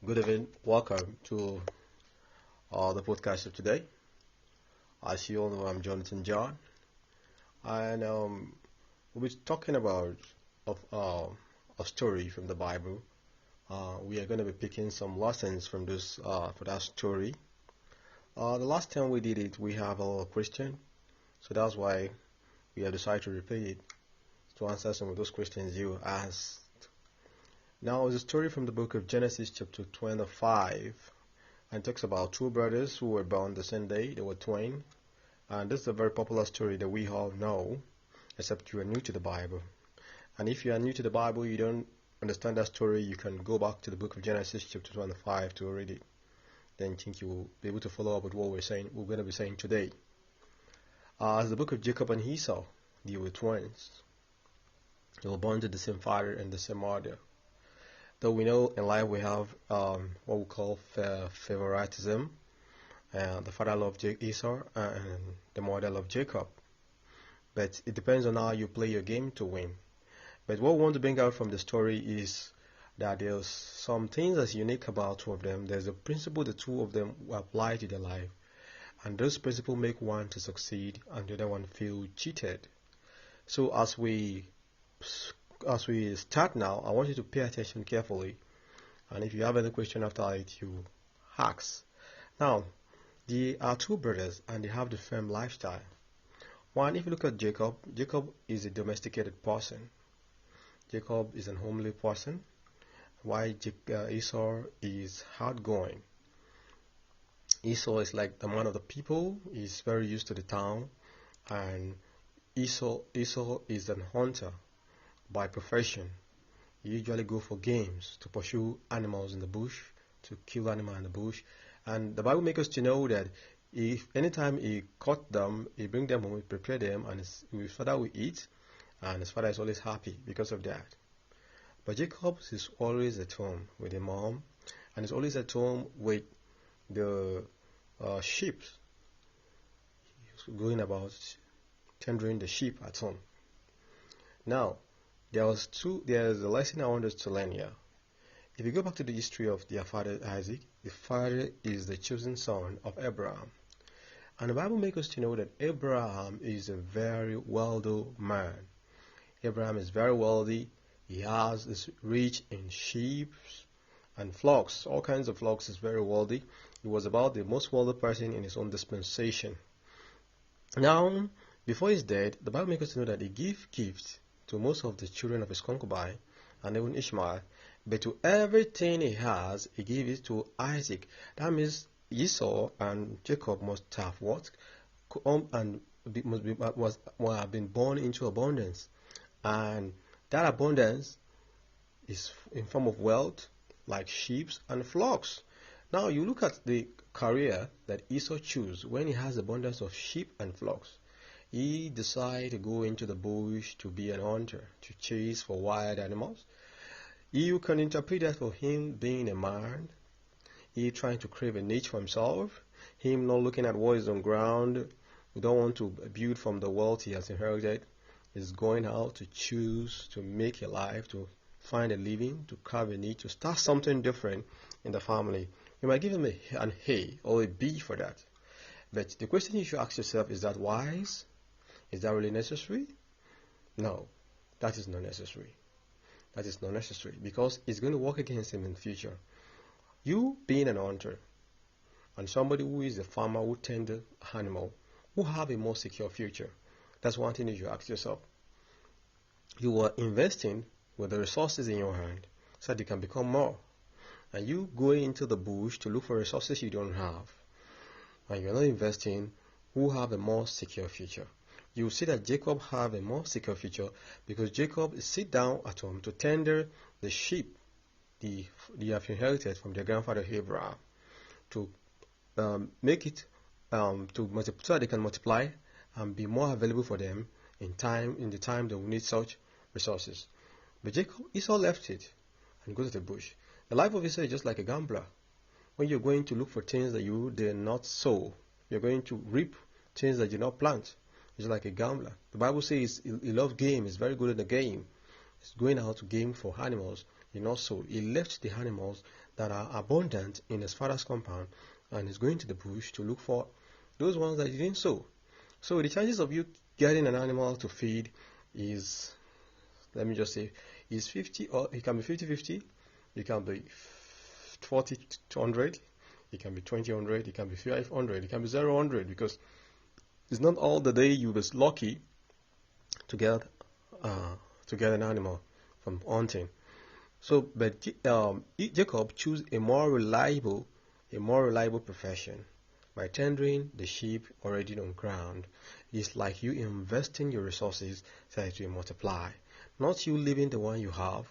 Good evening. Welcome to the podcast of today. As you all know, I'm Jonathan John, and we'll be talking about of, a story from the Bible. We are going to be picking some lessons from this for that story. The last time we did it, we have a question, so that's why we have decided to repeat it to answer some of those questions you asked. Now, it's a story from the book of Genesis, chapter 25, and talks about two brothers who were born the same day. They were twain. And this is a very popular story that we all know, except you are new to the Bible. And if you are new to the Bible, you don't understand that story, you can go back to the book of Genesis, chapter 25 to read it. Then I think you will be able to follow up with what we're going to be saying today. As the book of Jacob and Esau, they were twins. They were born to the same father and the same mother. Though we know in life we have what we call favoritism. The father loved Esau and the mother loved Jacob. But it depends on how you play your game to win. But what we want to bring out from the story is that there's some things that's unique about two of them. There's a principle the two of them apply to their life. And those principles make one to succeed and the other one feel cheated. So as we start now, I want you to pay attention carefully. And if you have any question after it, you ask. Now, they are two brothers and they have the same lifestyle. One, if you look at Jacob, Jacob is a domesticated person. Jacob is an homely person, while Esau is outgoing. Esau is like the man of the people. He's very used to the town, and Esau is an hunter by profession. You usually go for games to pursue animals in the bush, to kill animals in the bush. And the Bible makes us to know that if anytime he caught them, he bring them home, he prepare them, and his father will eat, and his father is always happy because of that. But Jacob is always at home with his mom, and is always at home with the sheep. He's going about tendering the sheep at home. Now, there's a lesson I want us to learn here. If you go back to the history of their father Isaac, the father is the chosen son of Abraham. And the Bible makes us to know that Abraham is a very wealthy man. Abraham is very wealthy. He is rich in sheep and flocks. All kinds of flocks. Is very wealthy. He was about the most wealthy person in his own dispensation. Now, before his death, the Bible makes us to know that he gave gifts to most of the children of his concubine, and even Ishmael, but to everything he has, he gave it to Isaac. That means Esau and Jacob must have what? Must have been born into abundance, and that abundance is in form of wealth, like sheep and flocks. Now you look at the career that Esau chose when he has abundance of sheep and flocks. He decided to go into the bush to be an hunter, to chase for wild animals. You can interpret that for him being a man, he trying to crave a niche for himself, him not looking at what is on ground, who don't want to build from the wealth he has inherited, is going out to choose to make a life, to find a living, to carve a niche, to start something different in the family. You might give him an A or a B for that. But the question you should ask yourself, is that wise? Is that really necessary? No, that is not necessary. That is not necessary because it's going to work against him in the future. You being an hunter and somebody who is a farmer who tend the animal, who have a more secure future. That's one thing that you ask yourself. You are investing with the resources in your hand so that you can become more. And you going into the bush to look for resources you don't have. And you're not investing who have a more secure future. You will see that Jacob have a more secure future because Jacob sit down at home to tender the sheep they have inherited from their grandfather Abraham, to make it to multiply, so they can multiply and be more available for them in the time they will need such resources. But Esau left it and go to the bush. The life of Esau is just like a gambler. When you're going to look for things that you did not sow, you're going to reap things that you did not plant. It's like a gambler. The Bible says he loves game. He's very good at the game. He's going out to game for animals. did not sow. He left the animals that are abundant in his father's compound and is going to the bush to look for those ones that he didn't sow. So the chances of you getting an animal to feed is, let me just say, is 50, or it can be 50-50, it can be 40-100, it can be 20-100, it can be 500, it can be 0-100, because it's not all the day you was lucky to get an animal from hunting. So, but Jacob chose a more reliable profession by tendering the sheep already on ground. It's like you investing your resources so that it will multiply, not you leaving the one you have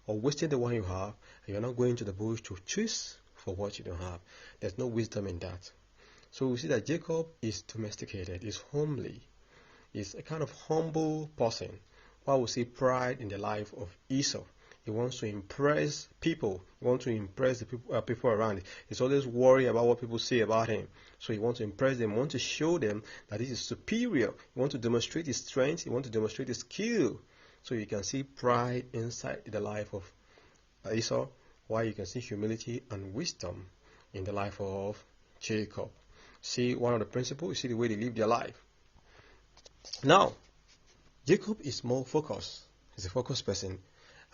or wasting the one you have, and you're not going to the bush to choose for what you don't have. There's no wisdom in that. So we see that Jacob is domesticated, is homely, is a kind of humble person. While we see pride in the life of Esau. He wants to impress people. He wants to impress the people around. He's always worried about what people say about him. So he wants to impress them. He wants to show them that he is superior. He wants to demonstrate his strength. He wants to demonstrate his skill. So you can see pride inside the life of Esau, while you can see humility and wisdom in the life of Jacob. See one of the principles, you see the way they live their life. Now, Jacob is more focused. He's a focused person.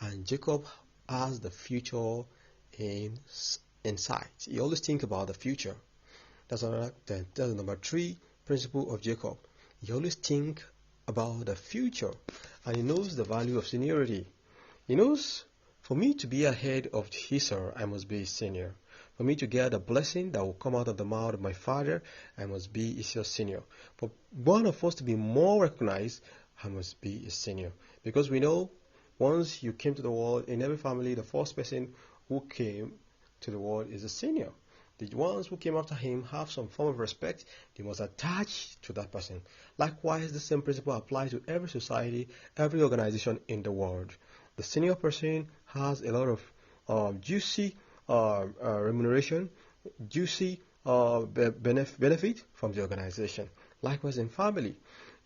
And Jacob has the future in sight. He always think about the future. That's number 3 principle of Jacob. He always think about the future. And he knows the value of seniority. He knows, for me to be ahead of Esau, I must be a senior. For me to get the blessing that will come out of the mouth of my father, I must be Esau's senior. For one of us to be more recognized, I must be a senior. Because we know once you came to the world, in every family, the first person who came to the world is a senior. The ones who came after him have some form of respect. They must attach to that person. Likewise, the same principle applies to every society, every organization in the world. The senior person has a lot of juicy remuneration, juicy benefit from the organization. Likewise in family.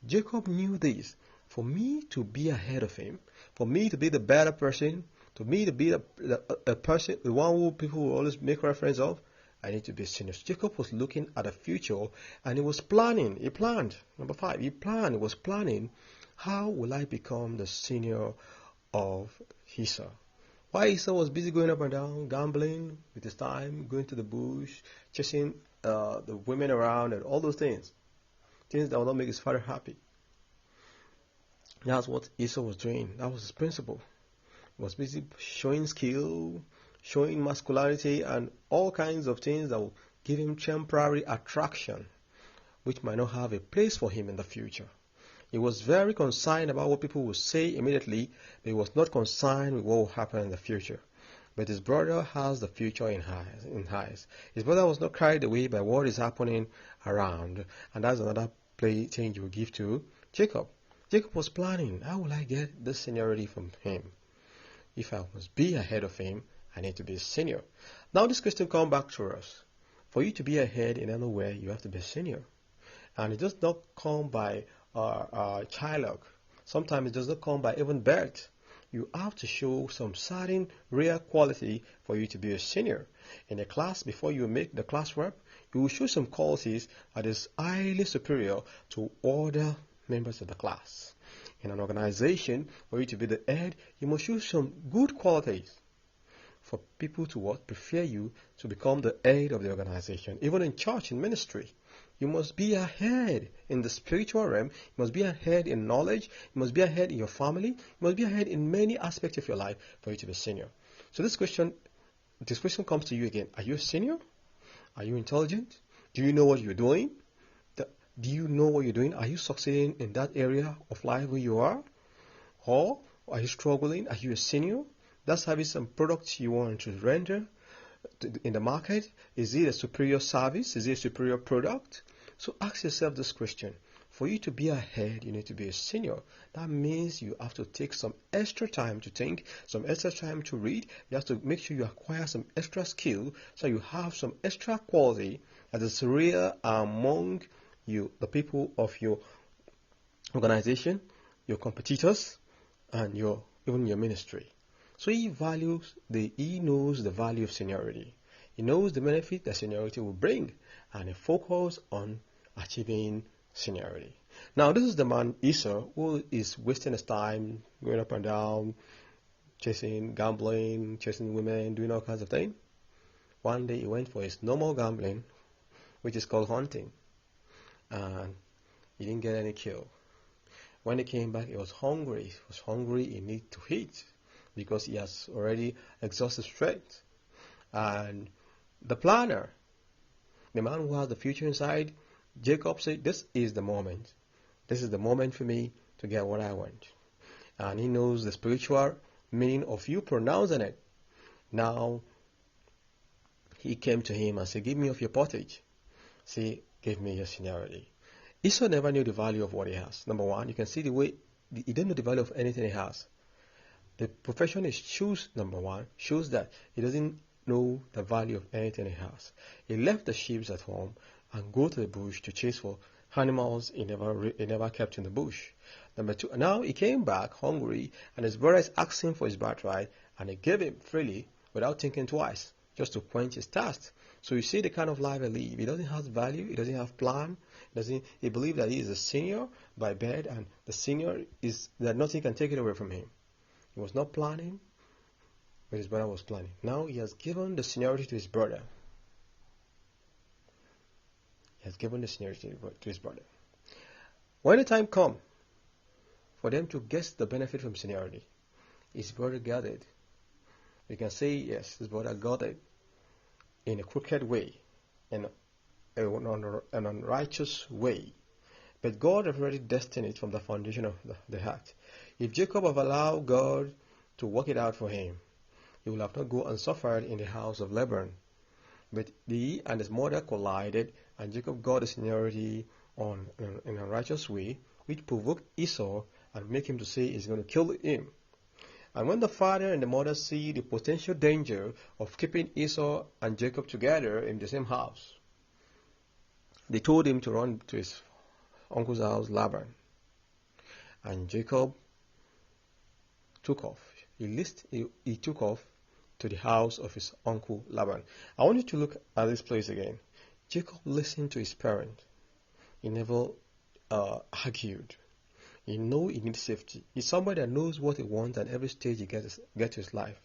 Jacob knew this. For me to be ahead of him, for me to be the better person, to me to be the person, the one who people will always make reference of, I need to be a senior. So Jacob was looking at the future and he was planning. He planned. Number 5, he was planning, how will I become the senior of Esau? While Esau was busy going up and down, gambling with his time, going to the bush, chasing the women around and all those things that will not make his father happy. That's what Esau was doing. That was his principle. He was busy showing skill, showing masculinity, and all kinds of things that will give him temporary attraction, which might not have a place for him in the future. He was very concerned about what people would say immediately, but he was not concerned with what will happen in the future. But his brother has the future in eyes. His brother was not carried away by what is happening around, and that's another thing you will give to Jacob. Jacob was planning, how will I get this seniority from him? If I must be ahead of him, I need to be a senior. Now this question comes back to us. For you to be ahead in any way, you have to be a senior. And it does not come by childhood. Sometimes it does not come by even birth. You have to show some certain rare quality for you to be a senior. In a class, before you make the class rep, you will show some qualities that is highly superior to other members of the class. In an organization, for you to be the head, you must show some good qualities for people to prefer you to become the head of the organization. Even in church, in ministry, you must be ahead in the spiritual realm. You must be ahead in knowledge. You must be ahead in your family. You must be ahead in many aspects of your life for you to be senior. So this question comes to you again. Are you a senior? Are you intelligent? Do you know what you're doing? Do you know what you're doing? Are you succeeding in that area of life where you are? Or are you struggling? Are you a senior? That service and product you want to render in the market, is it a superior service? Is it a superior product? So ask yourself this question. For you to be ahead, you need to be a senior. That means you have to take some extra time to think, some extra time to read. You have to make sure you acquire some extra skill so you have some extra quality that is rare among you, the people of your organization, your competitors, and even your ministry. So he knows the value of seniority. He knows the benefit that seniority will bring, and he focuses on achieving seniority. Now, this is the man Esau who is wasting his time going up and down, chasing, gambling, chasing women, doing all kinds of things. One day he went for his normal gambling, which is called hunting, and he didn't get any kill. When he came back, he was hungry. He was hungry. He needed to eat because he has already exhausted strength. And the planner, the man who has the future inside, Jacob said, "This is the moment. This is the moment for me to get what I want." And he knows the spiritual meaning of you pronouncing it. Now, he came to him and said, "Give me of your pottage." See, give me your seniority. Esau never knew the value of what he has. Number one, you can see the way he didn't know the value of anything he has. The profession he chose, number one, shows that he doesn't know the value of anything he has. He left the sheep at home and go to the bush to chase for animals he never kept in the bush. Number two, now he came back hungry, and his brothers asked him for his birthright, and he gave him freely without thinking twice, just to quench his thirst. So you see the kind of life he lives. He doesn't have value. He doesn't have plan. He believes that he is a senior by birth, and the senior is that nothing can take it away from him. He was not planning, but his brother was planning. Now he has given the seniority to his brother. He has given the seniority to his brother. When the time comes for them to get the benefit from seniority, his brother got it. You can say, yes, his brother got it in a crooked way, in an unrighteous way. But God has already destined it from the foundation of the heart. If Jacob have allowed God to work it out for him, he will have not gone and suffered in the house of Laban. But he and his mother collided, and Jacob got the seniority in a righteous way, which provoked Esau and make him to say he's going to kill him. And when the father and the mother see the potential danger of keeping Esau and Jacob together in the same house, they told him to run to his uncle's house, Laban. And Jacob took off. He took off to the house of his uncle Laban. I want you to look at this place again. Jacob listened to his parent. He never argued. He knows he needs safety. He's somebody that knows what he wants at every stage he gets to his life.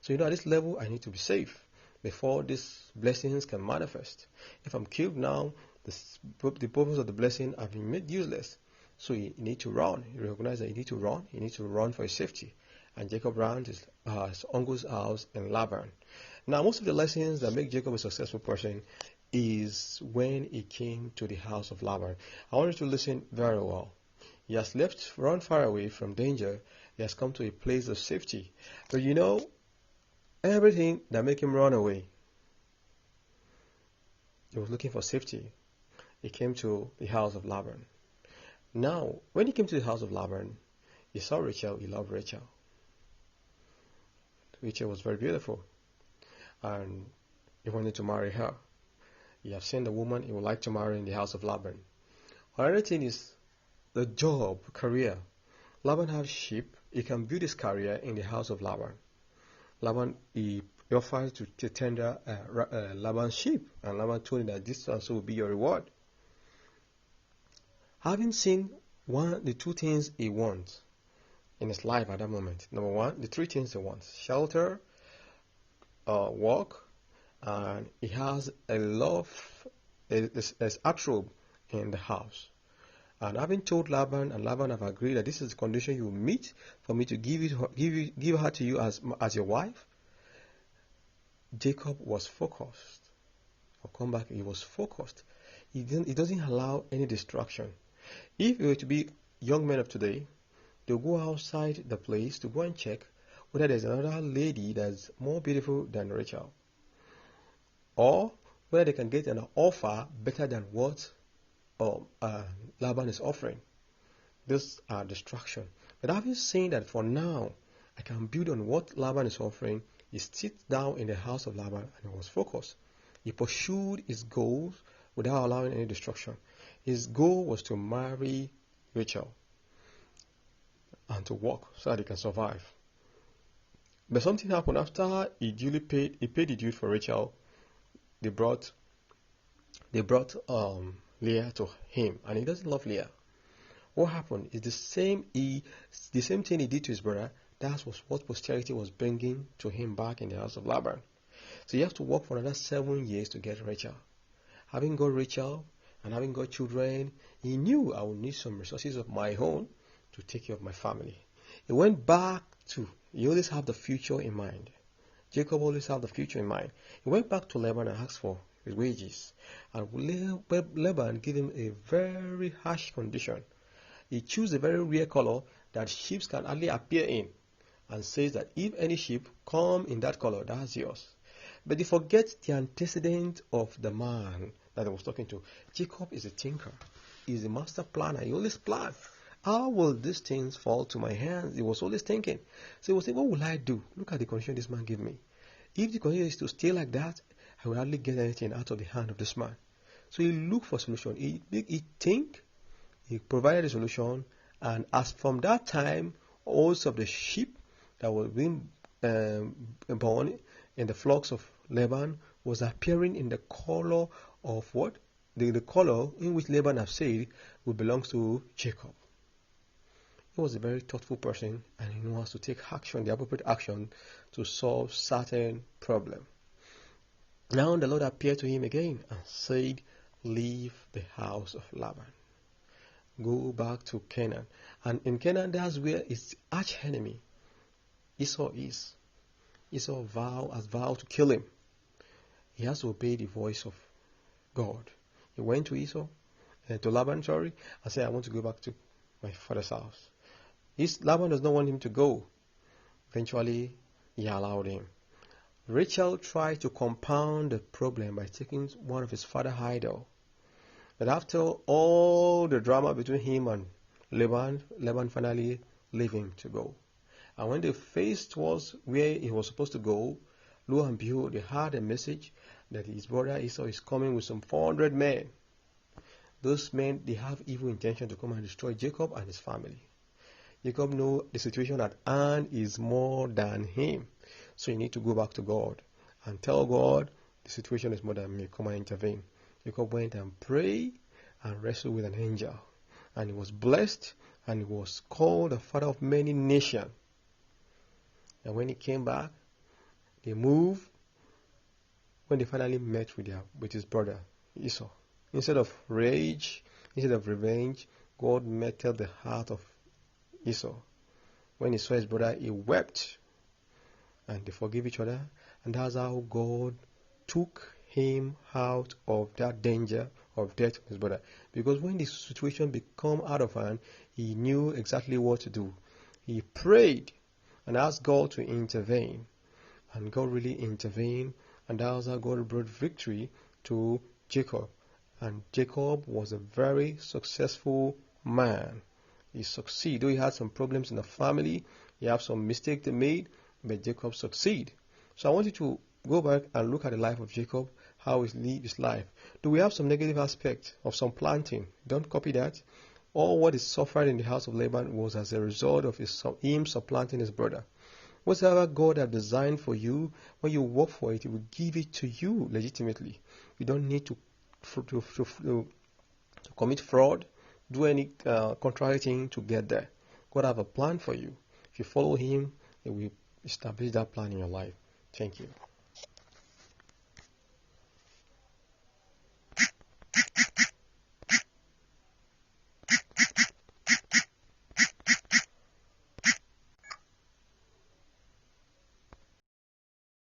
So at this level, I need to be safe before these blessings can manifest. If I'm killed now, the purpose of the blessing have been made useless. So you need to run. You recognize that you need to run. You need to run for his safety. And Jacob ran to his uncle's house in Laban. Now, most of the lessons that make Jacob a successful person is when he came to the house of Laban. I want you to listen very well. He has run far away from danger. He has come to a place of safety. But everything that made him run away, he was looking for safety. He came to the house of Laban. Now, when he came to the house of Laban, he saw Rachel. He loved Rachel. Rachel was very beautiful, and he wanted to marry her. He has seen the woman he would like to marry in the house of Laban. Another thing is the job, career. Laban has sheep. He can build his career in the house of Laban. Laban, he offered to tender Laban's sheep, and Laban told him that this also will be your reward. Having seen the two things he wants in his life at that moment. Number one, the three things he wants: shelter, work, and he has his atrobe in the house. And having told Laban, and Laban have agreed that this is the condition you will meet for me to give her to you as your wife, Jacob was focused. I'll come back. He was focused. He doesn't allow any distraction. If it were to be young men of today, they'll go outside the place to go and check whether there's another lady that's more beautiful than Rachel, or whether they can get an offer better than what Laban is offering. These are distraction. But having seen that for now, I can build on what Laban is offering, he sits down in the house of Laban and he was focused. He pursued his goals without allowing any distraction. His goal was to marry Rachel and to work so that he can survive. But something happened after he paid the due for Rachel. They brought Leah to him, and he doesn't love Leah. What happened is the same thing he did to his brother. That was what posterity was bringing to him back in the house of Laban. So you have to work for another 7 years to get Rachel. Having got Rachel and having got children, he knew I would need some resources of my own to take care of my family. He went back to, he always had the future in mind. Jacob always had the future in mind. He went back to Laban and asked for his wages. And Laban gave him a very harsh condition. He chose a very rare color that sheep can hardly appear in, and says that if any sheep come in that color, that's yours. But he forgets the antecedent of the man that I was talking to. Jacob is a thinker. He's a master planner. He always plans. How will these things fall to my hands? He was always thinking. So he was saying, what will I do? Look at the condition this man gave me. If the condition is to stay like that, I will hardly get anything out of the hand of this man. So he looked for a solution. He think. He provided a solution, and as from that time, also of the sheep that were being born in the flocks of Laban was appearing in the color of what? The color in which Laban had said would belong to Jacob. He was a very thoughtful person, and he knows to take action, the appropriate action, to solve certain problem. Now the Lord appeared to him again and said, leave the house of Laban. Go back to Canaan. And in Canaan, that's where his arch enemy Esau is. Esau has vowed to kill him. He has to obey the voice of God. He went to Laban, and said, I want to go back to my father's house. Laban does not want him to go. Eventually, he allowed him. Rachel tried to compound the problem by taking one of his father's idol. But after all the drama between him and Laban finally left him to go. And when they faced was where he was supposed to go, lo and behold, they had a message that his brother Esau is coming with some 400 men. Those men, they have evil intention to come and destroy Jacob and his family. Jacob knows the situation at hand is more than him. So you need to go back to God and tell God, the situation is more than me, come and intervene. Jacob went and prayed and wrestled with an angel. And he was blessed, and he was called the father of many nations. And when he came back, they moved. When they finally met with his brother Esau, instead of rage, instead of revenge, God melted the heart of Esau. When he saw his brother, he wept, and they forgave each other. And that's how God took him out of that danger of death with his brother. Because when the situation became out of hand, he knew exactly what to do. He prayed and asked God to intervene. And God really intervened, and that was how God brought victory to Jacob. And Jacob was a very successful man. He succeeded. Though he had some problems in the family, he had some mistakes they made, but Jacob succeeded. So I want you to go back and look at the life of Jacob, how he lived his life. Do we have some negative aspects of some planting? Don't copy that. All what he suffered in the house of Laban was as a result of him supplanting his brother. Whatever God has designed for you, when you work for it, He will give it to you legitimately. You don't need to commit fraud, do any contrary thing to get there. God has a plan for you. If you follow Him, He will establish that plan in your life. Thank you.